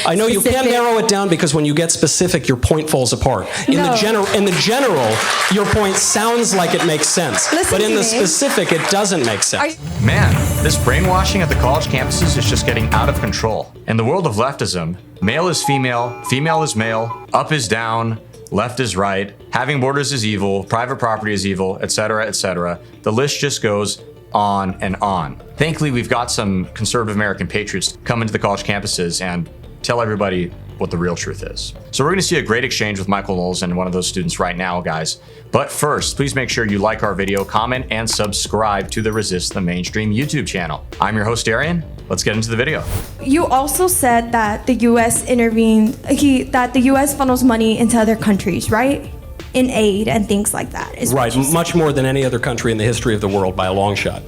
I know you can't narrow it down because when you get specific, your point falls apart. In the general, your point sounds like it makes sense. But in the specific, it doesn't make sense. Man, this brainwashing at the college campuses is just getting out of control. In the world of leftism, male is female, female is male, up is down, left is right, having borders is evil, private property is evil, etc., etc. The list just goes on and on. Thankfully, we've got some conservative American patriots come into the college campuses and tell everybody what the real truth is. So we're going to see a great exchange with Michael Knowles and one of those students right now, guys. But first, please make sure you like our video, comment, and subscribe to the Resist the Mainstream YouTube channel. I'm your host, Arian. Let's get into the video. You also said that the U.S. intervened, that the U.S. funnels money into other countries, right? In aid and things like that. Right, much more than any other country in the history of the world by a long shot.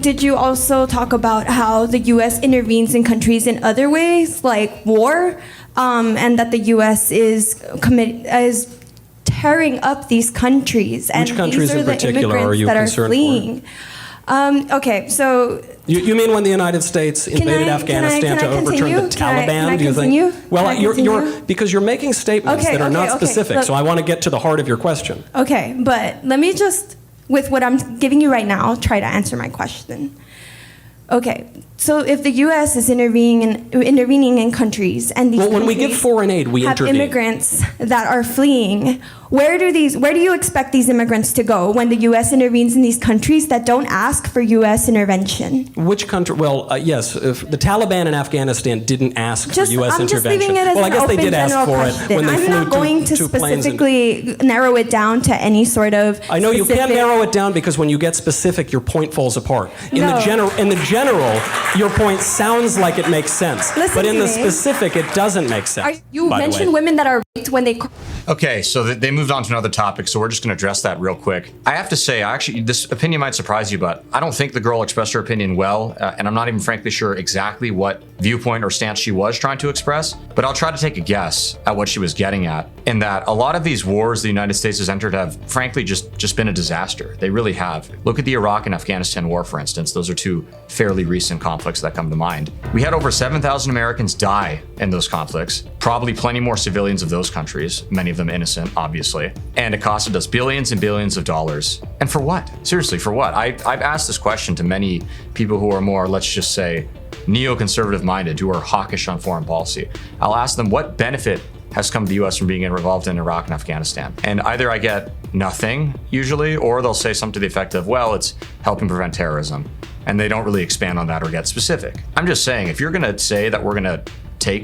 Did you also talk about how the U.S. intervenes in countries in other ways, like war, and that the U.S. is tearing up these countries? Which countries in particular are you concerned for? Okay, so... You mean when the United States invaded Afghanistan to overturn the Taliban? Do you think? Well, because you're making statements that are not specific, look, so I want to get to the heart of your question. Okay, but let me just, with what I'm giving you right now, try to answer my question. Okay, so if the U.S. is intervening in countries, and these when we give foreign aid, we have intervene. Immigrants that are fleeing, where do you expect these immigrants to go when the U.S. intervenes in these countries that don't ask for U.S. intervention? Which country? Well, yes, if the Taliban in Afghanistan didn't ask for U.S. intervention. I'm just leaving it as I guess they did ask for it when they flew I'm not going to specifically narrow it down to any sort of. I know you can't narrow it down because when you get specific, your point falls apart. In the general, your point sounds like it makes sense, but in the specific, it doesn't make sense. You mentioned women that are raped when they. Okay, so they moved on to another topic, so we're just going to address that real quick. I have to say, actually, this opinion might surprise you, but I don't think the girl expressed her opinion well, and I'm not even frankly sure exactly what viewpoint or stance she was trying to express, but I'll try to take a guess at what she was getting at, in that a lot of these wars the United States has entered have frankly just been a disaster. They really have. Look at the Iraq and Afghanistan war, for instance. Those are two fairly recent conflicts that come to mind. We had over 7,000 Americans die in those conflicts, probably plenty more civilians of those countries, many of them innocent, obviously, and it costed us billions and billions of dollars. And for what? Seriously, for what? I've asked this question to many people who are more, let's just say, neoconservative minded, who are hawkish on foreign policy. I'll ask them what benefit has come to the U.S. from being involved in Iraq and Afghanistan. And either I get nothing, usually, or they'll say something to the effect of, well, it's helping prevent terrorism. And they don't really expand on that or get specific. I'm just saying, if you're gonna say that we're gonna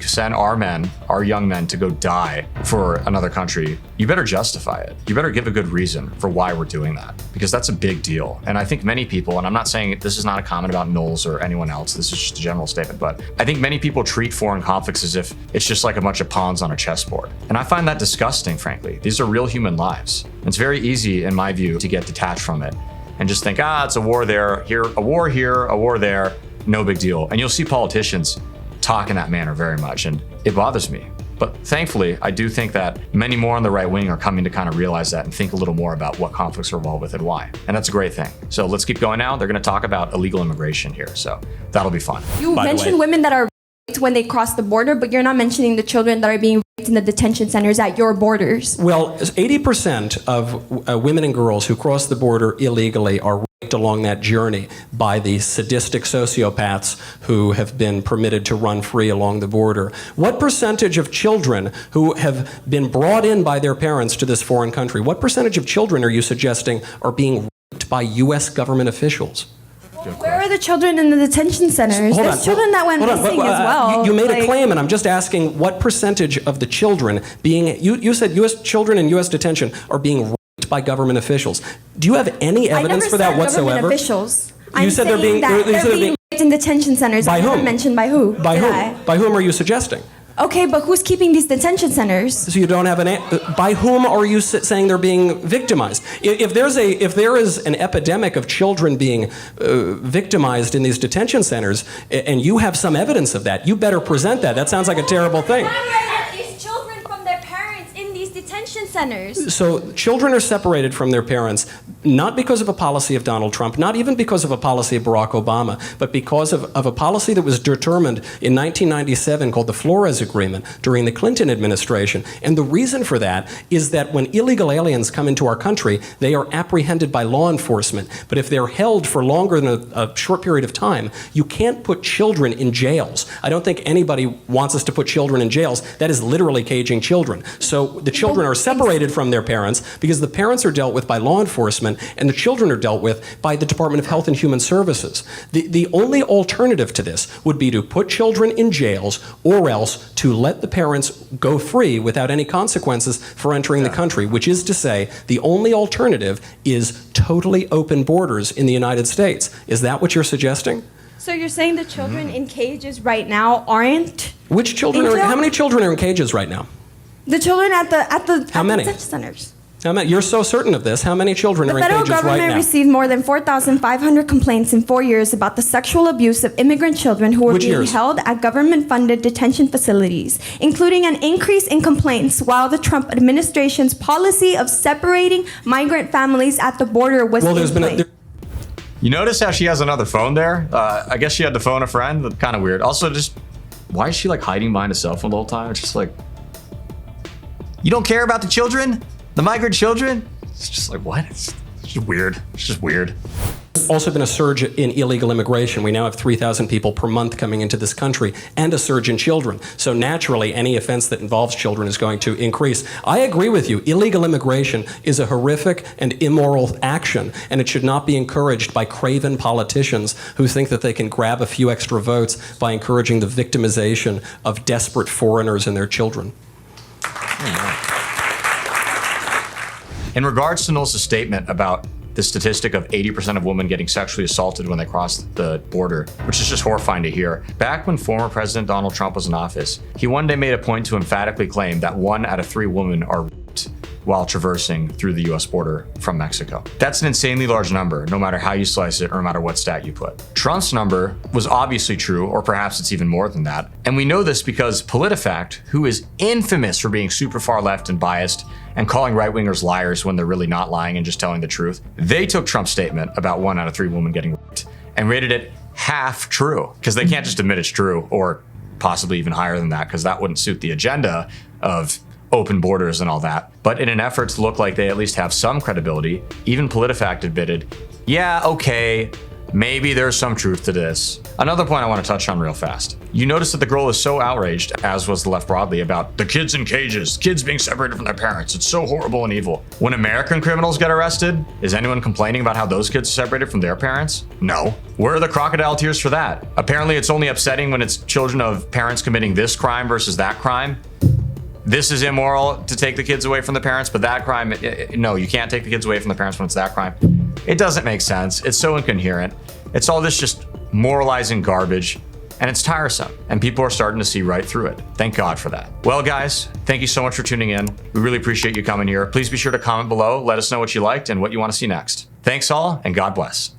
send our men, our young men, to go die for another country, you better justify it. You better give a good reason for why we're doing that, because that's a big deal. And I think many people, and I'm not saying this is not a comment about Knowles or anyone else, this is just a general statement, but I think many people treat foreign conflicts as if it's just like a bunch of pawns on a chessboard. And I find that disgusting, frankly. These are real human lives. And it's very easy, in my view, to get detached from it and just think, it's a war there, a war here, a war there, no big deal. And you'll see politicians talk in that manner very much, and it bothers me. But thankfully, I do think that many more on the right wing are coming to kind of realize that and think a little more about what conflicts are involved with and why. And that's a great thing. So let's keep going now. They're going to talk about illegal immigration here, so that'll be fun. You mentioned women that are raped when they cross the border, but you're not mentioning the children that are being raped in the detention centers at your borders. Well, 80% of women and girls who cross the border illegally are raped along that journey by the sadistic sociopaths who have been permitted to run free along the border. What percentage of children who have been brought in by their parents to this foreign country, what percentage of children are you suggesting are being raped by U.S. government officials? Where are the children in the detention centers? There's children that went missing as well. You made a claim, and I'm just asking what percentage of the children being, you said U.S. children in U.S. detention are being raped by government officials. Do you have any evidence for that whatsoever? Government officials. You said they're being raped in detention centers. By whom? I never mentioned by who. By whom? By whom are you suggesting? Okay, but who's keeping these detention centers? So you don't have by whom are you saying they're being victimized? If there is an epidemic of children being victimized in these detention centers, and you have some evidence of that, you better present that. That sounds like a terrible thing. These children from their parents in these detention centers. So children are separated from their parents not because of a policy of Donald Trump, not even because of a policy of Barack Obama, but because of a policy that was determined in 1997 called the Flores Agreement during the Clinton administration. And the reason for that is that when illegal aliens come into our country, they are apprehended by law enforcement. But if they're held for longer than a short period of time, you can't put children in jails. I don't think anybody wants us to put children in jails. That is literally caging children. So the children are separated from their parents because the parents are dealt with by law enforcement and the children are dealt with by the Department of Health and Human Services. The only alternative to this would be to put children in jails or else to let the parents go free without any consequences for entering the country, which is to say the only alternative is totally open borders in the United States. Is that what you're suggesting? So you're saying the children in cages right now aren't? Which children are, how many children are in cages right now? The children at the How many? detention centers. You're so certain of this. How many children are in cages right now? The federal government received more than 4,500 complaints in 4 years about the sexual abuse of immigrant children who were being held at government-funded detention facilities, including an increase in complaints while the Trump administration's policy of separating migrant families at the border was in place. You notice how she has another phone there? I guess she had to phone a friend. That's kind of weird. Also, just why is she like hiding behind a cell phone the whole time? It's just like, you don't care about the children? The migrant children? It's just like, what? It's just weird. It's just weird. There's also been a surge in illegal immigration. We now have 3,000 people per month coming into this country and a surge in children. So naturally, any offense that involves children is going to increase. I agree with you. Illegal immigration is a horrific and immoral action, and it should not be encouraged by craven politicians who think that they can grab a few extra votes by encouraging the victimization of desperate foreigners and their children. In regards to Knowles' statement about the statistic of 80% of women getting sexually assaulted when they cross the border, which is just horrifying to hear. Back when former President Donald Trump was in office, he one day made a point to emphatically claim that 1 out of 3 women are raped while traversing through the US border from Mexico. That's an insanely large number, no matter how you slice it or no matter what stat you put. Trump's number was obviously true, or perhaps it's even more than that. And we know this because PolitiFact, who is infamous for being super far left and biased and calling right-wingers liars when they're really not lying and just telling the truth, they took Trump's statement about 1 out of 3 women getting raped and rated it half true, because they can't just admit it's true, or possibly even higher than that, because that wouldn't suit the agenda of open borders and all that. But in an effort to look like they at least have some credibility, even PolitiFact admitted, yeah, okay, maybe there's some truth to this. Another point I want to touch on real fast. You notice that the girl is so outraged, as was the left broadly, about the kids in cages, kids being separated from their parents. It's so horrible and evil. When American criminals get arrested, is anyone complaining about how those kids are separated from their parents? No. Where are the crocodile tears for that? Apparently it's only upsetting when it's children of parents committing this crime versus that crime. This is immoral to take the kids away from the parents, but that crime, no, you can't take the kids away from the parents when it's that crime. It doesn't make sense. It's so incoherent. It's all this just moralizing garbage, and it's tiresome, and people are starting to see right through it. Thank God for that. Well, guys, thank you so much for tuning in. We really appreciate you coming here. Please be sure to comment below. Let us know what you liked and what you want to see next. Thanks all, and God bless.